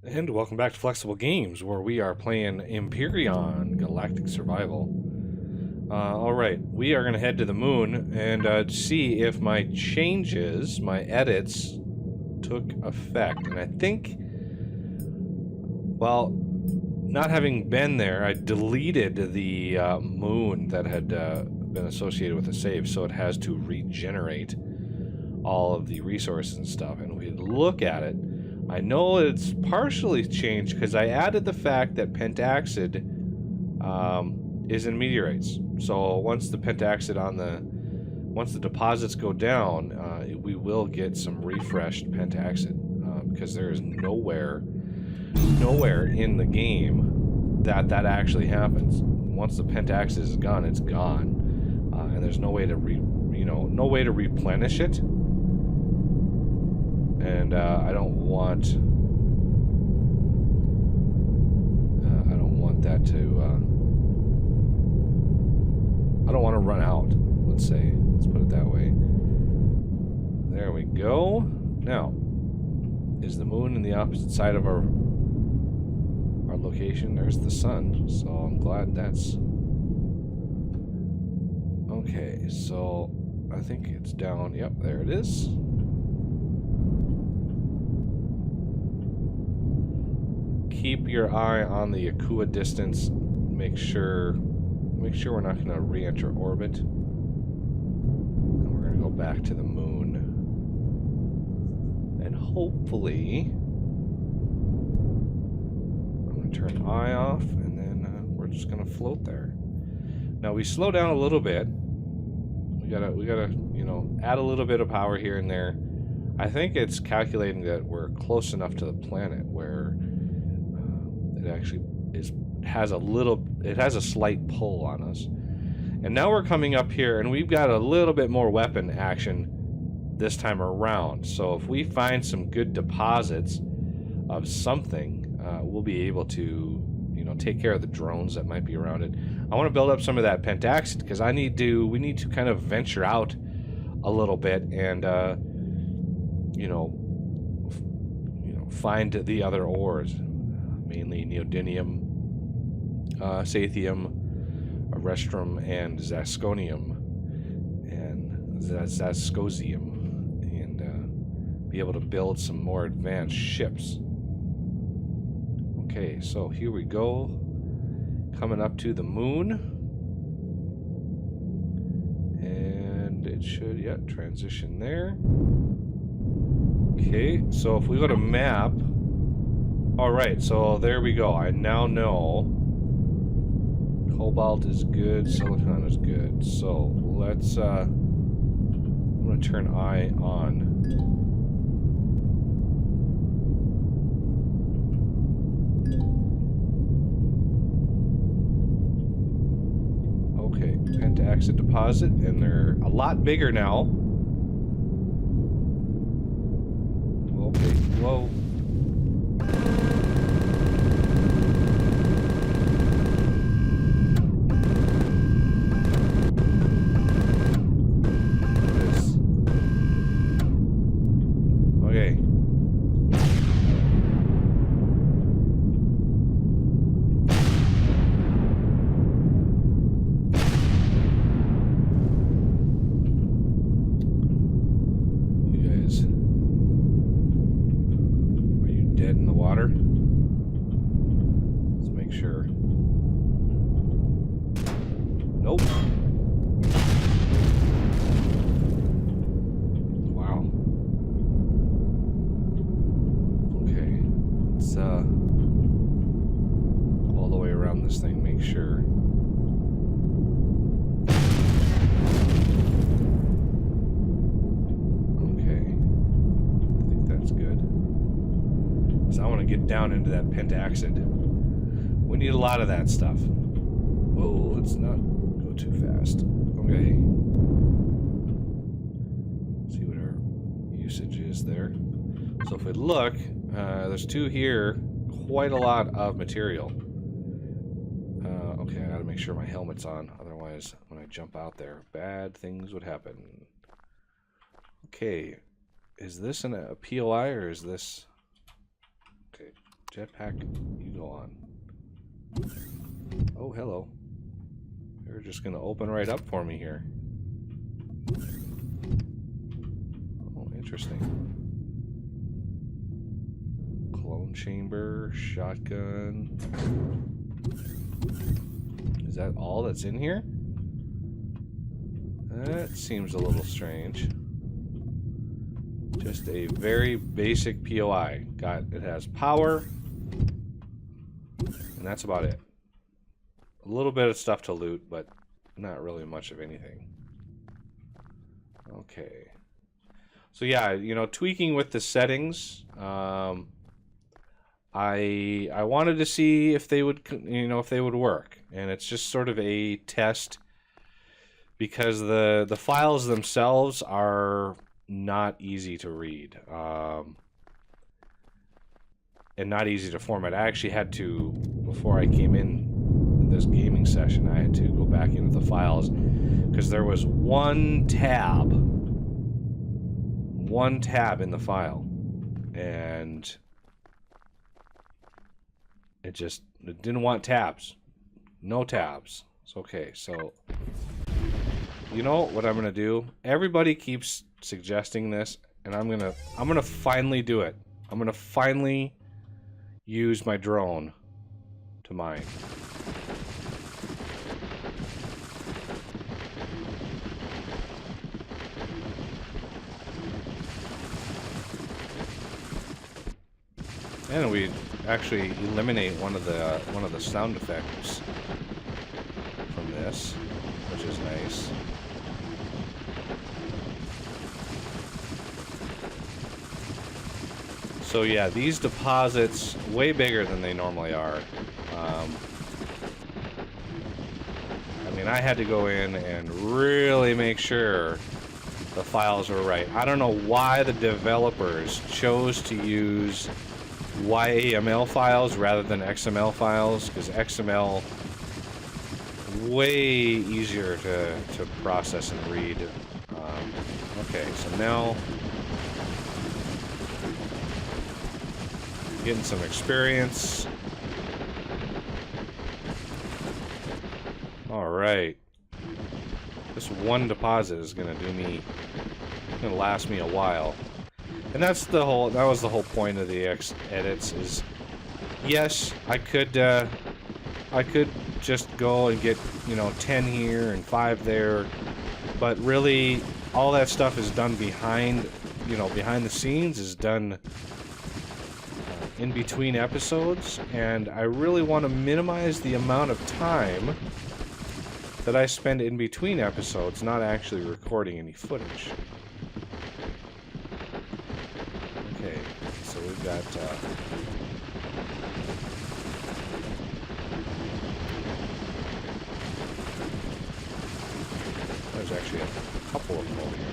And welcome back to Flexible Games, where we are playing Empyrion, Galactic Survival. Alright, we are going to head to the moon and see if my changes, my edits, took effect. And I think, well, not having been there, I deleted the moon that had been associated with the save, so it has to regenerate all of the resources and stuff. And we look at it. I know it's partially changed because I added the fact that pentaxid is in meteorites. So once the pentaxid once the deposits go down, we will get some refreshed pentaxid because there is nowhere in the game that actually happens. Once the pentaxid is gone, it's gone, and there's no way to replenish it. And I don't want that to I don't want to run out, let's put it that way. There we go. Now, is the moon in the opposite side of our location? There's the sun, so I'm glad that's okay. So I think it's down. Yep, there it is. Keep your eye on the Akua distance. Make sure we're not going to re-enter orbit. And we're going to go back to the moon. And hopefully, I'm going to turn eye off, and then we're just going to float there. Now we slow down a little bit. We gotta, add a little bit of power here and there. I think it's calculating that we're close enough to the planet where it actually has a slight pull on us. And now we're coming up here and we've got a little bit more weapon action this time around. So if we find some good deposits of something, we'll be able to, take care of the drones that might be around it. I want to build up some of that pentaxid because we need to kind of venture out a little bit and find the other ores. Mainly neodymium, sathium, arestrum, and zasconium, and zascosium, and be able to build some more advanced ships. Okay, so here we go, coming up to the moon, and it should, transition there. Okay, so if we go to map. Alright, so there we go. I now know cobalt is good, silicon is good. So let's I'm gonna turn eye on. Okay, pentaxid deposit, and they're a lot bigger now. Okay, whoa. All the way around this thing, make sure. Okay, I think that's good. So I want to get down into that pentaxid. We need a lot of that stuff. Whoa, let's not go too fast. Okay. Let's see what our usage is there. So if we look, there's two here, quite a lot of material. Okay, I gotta make sure my helmet's on, otherwise when I jump out there, bad things would happen. Okay, is this a POI or is this... Okay, Jetpack, you go on. Oh, hello. You're just gonna open right up for me here. Oh, interesting. Clone chamber, shotgun. Is that all that's in here? That seems a little strange. Just a very basic POI. It has power, and that's about it. A little bit of stuff to loot, but not really much of anything. Okay. So yeah, you know, tweaking with the settings. I wanted to see if they would, you know, if they would work, and it's just sort of a test because the files themselves are not easy to read, and not easy to format. I actually had to, before I came in this gaming session, I had to go back into the files because there was one tab in the file, and it didn't want tabs. No tabs. It's okay. So you know what I'm gonna do? Everybody keeps suggesting this, and I'm gonna finally do it. I'm gonna finally use my drone to mine. And we actually eliminate one of the sound effects from this, which is nice. So yeah, these deposits way bigger than they normally are. I mean, I had to go in and really make sure the files were right. I don't know why the developers chose to use YAML files rather than XML files, because XML way easier to process and read. Okay, so now getting some experience. All right, this one deposit is gonna last me a while. And that was the whole point of the edits. Is yes, I could just go and get, you know, 10 here and 5 there, but really all that stuff is done behind the scenes, is done in between episodes, and I really want to minimize the amount of time that I spend in between episodes not actually recording any footage. Okay, so we've got there's actually a couple of them over here.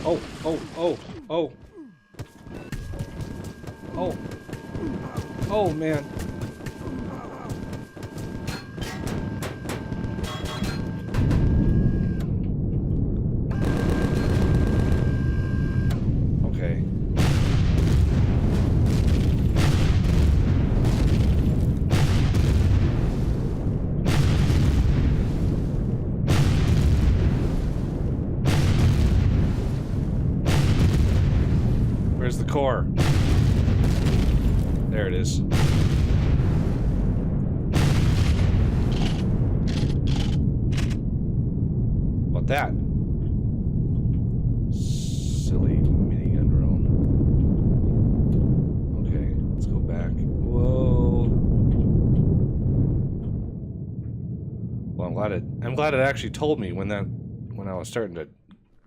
Oh, oh, oh, oh. Oh. Oh, man. Okay. Where's the core? There it is. What that? Silly minigun drone. Okay, let's go back. Whoa. Well, I'm glad it actually told me when I was starting to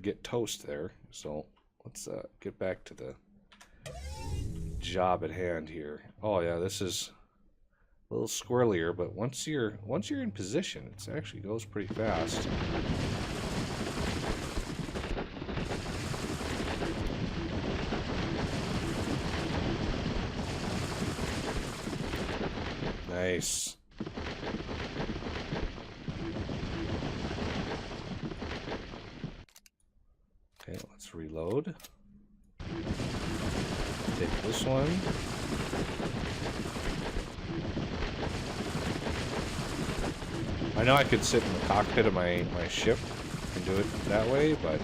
get toast there. So let's get back to the job at hand here. Oh yeah, this is a little squirrelier, but once you're in position, it actually goes pretty fast. Nice. Okay, let's reload. Reload. Take this one. I know I could sit in the cockpit of my ship and do it that way, but...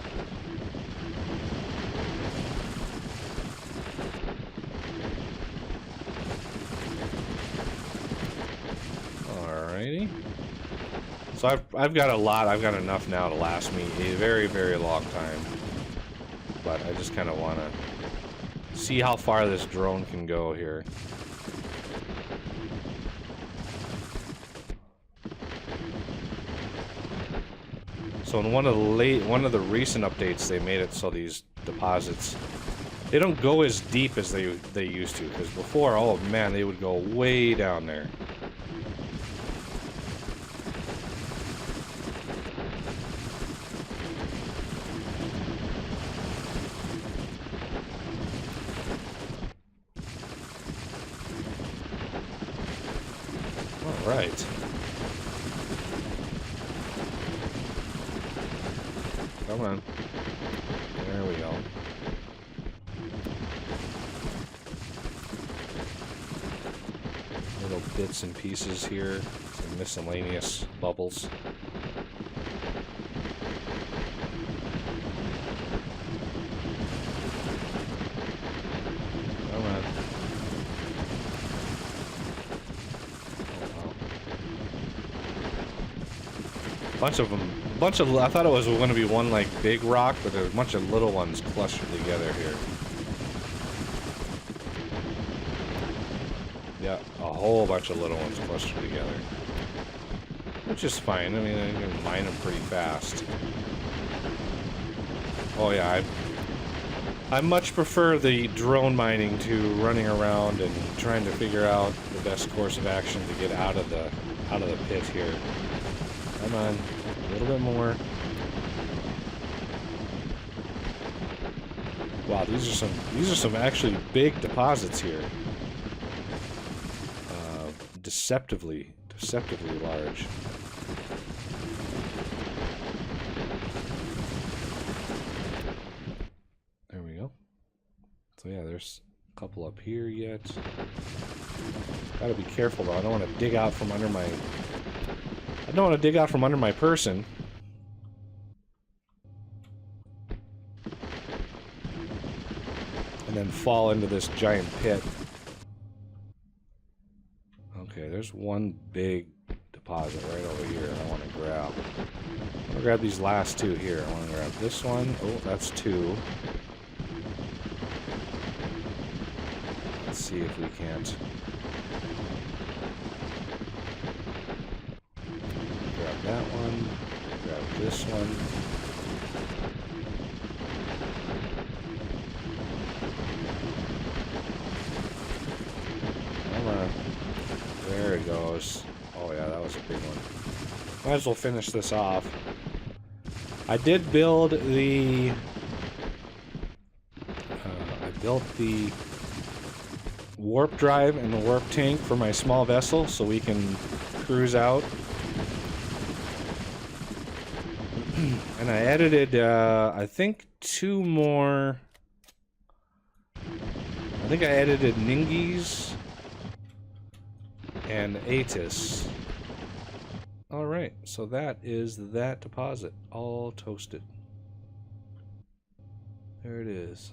Alrighty. So I've got a lot. I've got enough now to last me a very, very long time. But I just kind of want to see how far this drone can go here. So in one of the recent updates, they made it so these deposits, they don't go as deep as they used to. Because before, oh man, they would go way down there. All right. Come on. There we go. Little bits and pieces here. Some miscellaneous bubbles. Come on. Oh, wow. Bunch of them. I thought it was going to be one like big rock, but there's a bunch of little ones clustered together here. Yeah, a whole bunch of little ones clustered together. Which is fine. I mean, I can mine them pretty fast. Oh yeah, I much prefer the drone mining to running around and trying to figure out the best course of action to get out of the pit here. Come on. A little bit more. Wow, these are some actually big deposits here. Deceptively large. There we go. So yeah, there's a couple up here yet. Gotta be careful though. I don't want to dig out from under my. I don't want to dig out from under my person. And then fall into this giant pit. Okay, there's one big deposit right over here I want to grab. I want to grab these last two here. I want to grab this one. Oh, that's two. Let's see if we can't... that one, grab this one. Come on. There it goes. Oh yeah, that was a big one. Might as well finish this off. I did build the... I built the warp drive and the warp tank for my small vessel so we can cruise out. And I edited, I think, two more... I think I edited Ningi's and Atis. Alright, so that is that deposit, all toasted. There it is.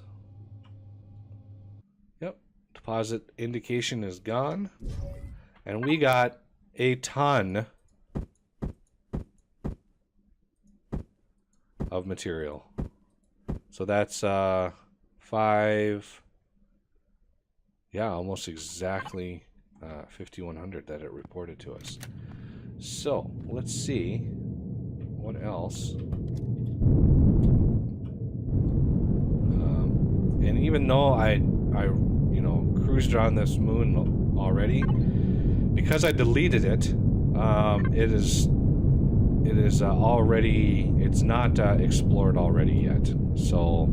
Yep, deposit indication is gone. And we got a ton of material. So that's 5, yeah, almost exactly 5100 that it reported to us. So let's see what else. And even though I you know, cruised around this moon already, because I deleted it, it is already, it's not explored already yet. So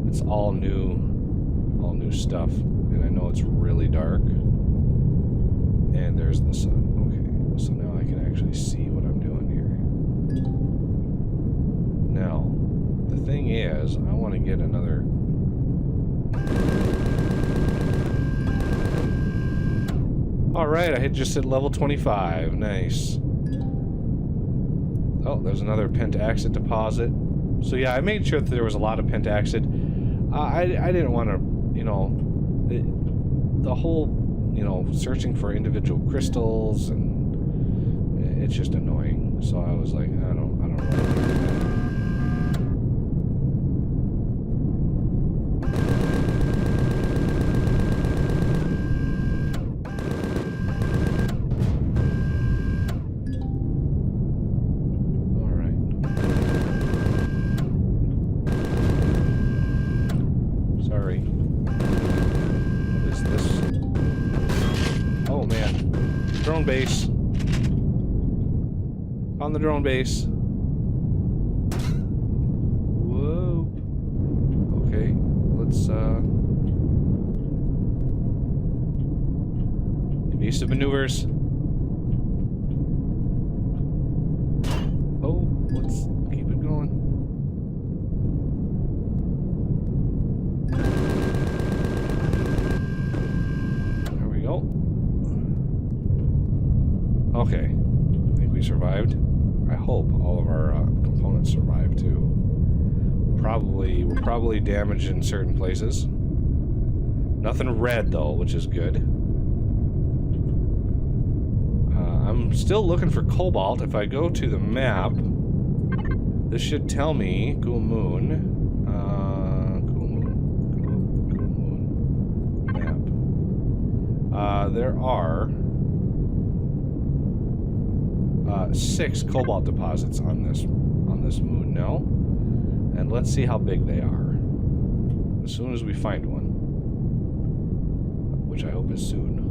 it's all new stuff. And I know it's really dark. And there's the sun. Okay, so now I can actually see what I'm doing here. Now, the thing is, I want to get another... Alright, I just hit level 25. Nice. Oh, there's another pentaxid deposit. So yeah, I made sure that there was a lot of pentaxid. I didn't want to, you know, the whole, you know, searching for individual crystals, and it's just annoying. So I was like, I don't know. Base. On the drone base. Whoa. Okay, let's evasive maneuvers. Oh, let's keep it going. There we go. Okay, I think we survived. I hope all of our components survive too. We're probably damaged in certain places. Nothing red though, which is good. I'm still looking for cobalt. If I go to the map, this should tell me Cool Moon map. There are 6 cobalt deposits on this moon now, and let's see how big they are as soon as we find one, which I hope is soon.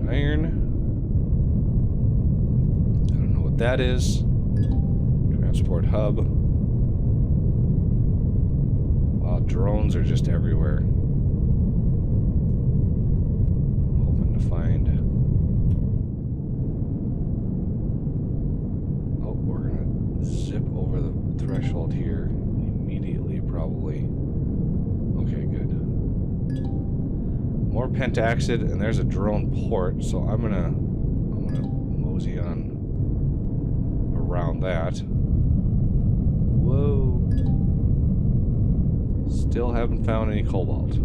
Iron. I don't know what that is. Transport hub. Wow, drones are just everywhere. I'm hoping to find... zip over the threshold here immediately, probably. Okay, good. More pentaxid, and there's a drone port, so I'm gonna mosey on around that. Whoa. Still haven't found any cobalt.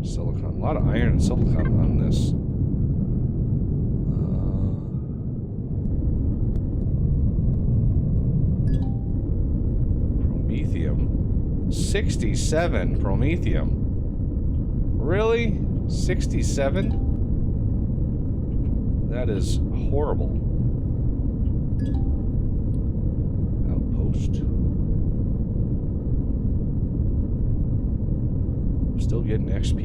Silicon. A lot of iron and silicon on this. Promethium. 67 promethium. Really? 67? That is horrible. Outpost. Still getting XP,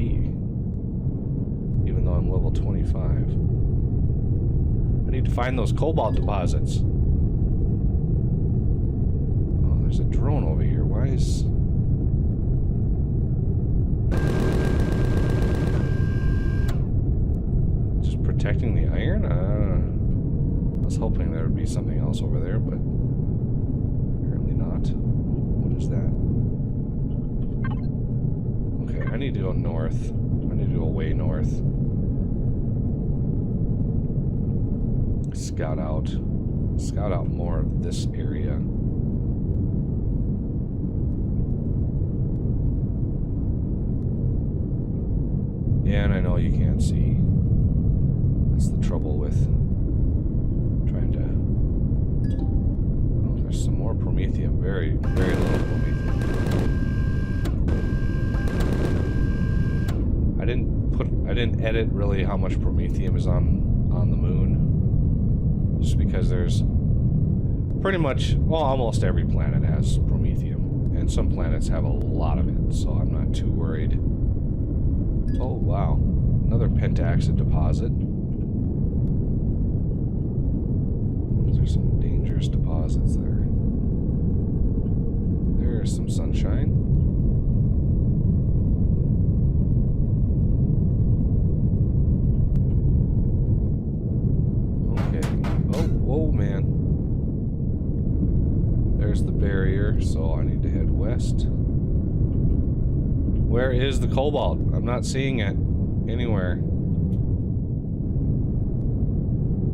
even though I'm level 25. I need to find those cobalt deposits. Oh, there's a drone over here. Why is... just protecting the iron? I was hoping there would be something else over there, but apparently not. What is that? I need to go north. I need to go way north. Scout out more of this area. Yeah, and I know you can't see. That's the trouble with trying to... Oh, there's some more promethium. Very, very little promethium. I didn't edit really how much promethium is on the moon, just because there's pretty much, well, almost every planet has promethium, and some planets have a lot of it, so I'm not too worried. Oh wow, another pentaxid deposit. Those are some dangerous deposits there. There's some sunshine. west. Where is the cobalt? I'm not seeing it anywhere.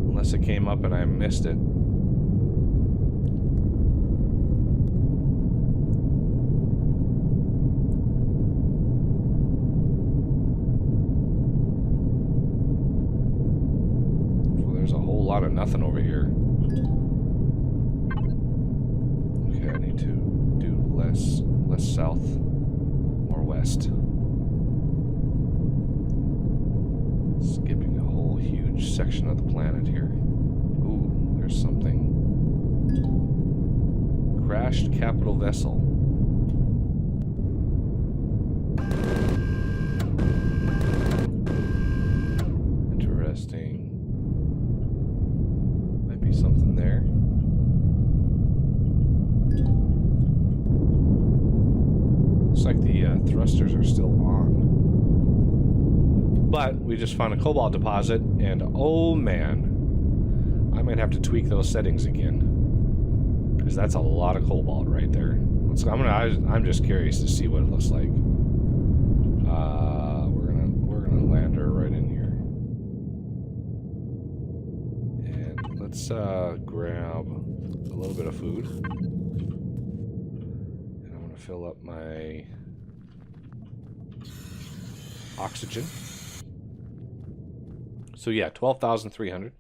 Unless it came up and I missed it. Well, there's a whole lot of nothing over here. Okay, I need to do less south, more west. Skipping a whole huge section of the planet here. Ooh, there's something. Crashed capital vessel. Interesting. Might be something there. Looks like the thrusters are still on. But we just found a cobalt deposit, and oh man, I might have to tweak those settings again, because that's a lot of cobalt right there. I'm just curious to see what it looks like. We're gonna land her right in here, and let's grab a little bit of food, and I'm gonna fill up my oxygen. So yeah, 12,300.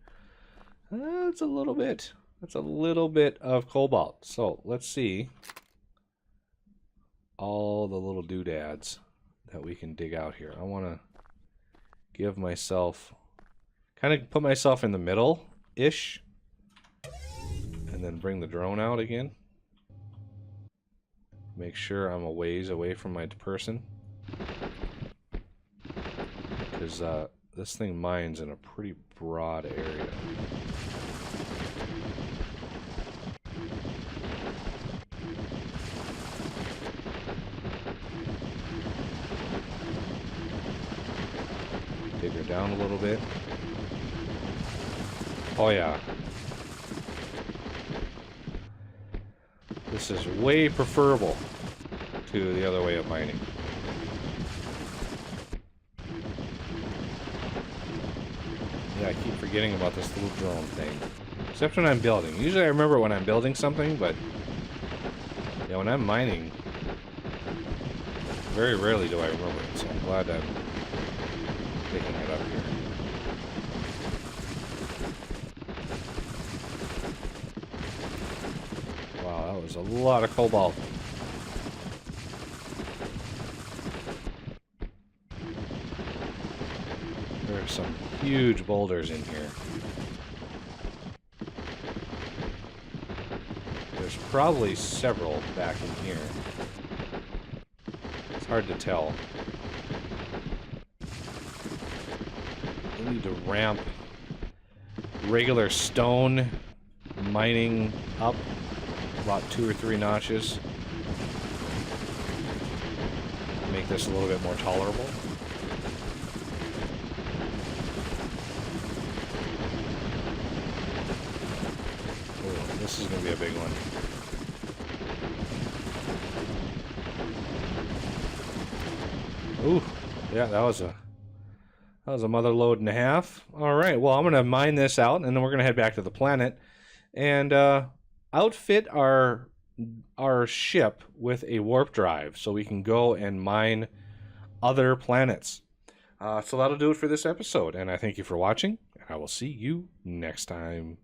That's a little bit. That's a little bit of cobalt. So let's see all the little doodads that we can dig out here. I want to give myself, kind of put myself in the middle-ish, and then bring the drone out again. Make sure I'm a ways away from my person, because this thing mines in a pretty broad area. Dig her down a little bit. Oh yeah. This is way preferable to the other way of mining. Yeah, I keep forgetting about this little drone thing. Except when I'm building. Usually I remember when I'm building something, but yeah, when I'm mining, very rarely do I remember it, so I'm glad I'm picking it up here. Wow, that was a lot of cobalt. There are some huge boulders in here. There's probably several back in here. It's hard to tell. We need to ramp regular stone mining up about 2 or 3 notches. Make this a little bit more tolerable. This is going to be a big one. Ooh, yeah, that was a mother load and a half. All right, well, I'm going to mine this out, and then we're going to head back to the planet and outfit our ship with a warp drive so we can go and mine other planets. So that'll do it for this episode, and I thank you for watching, and I will see you next time.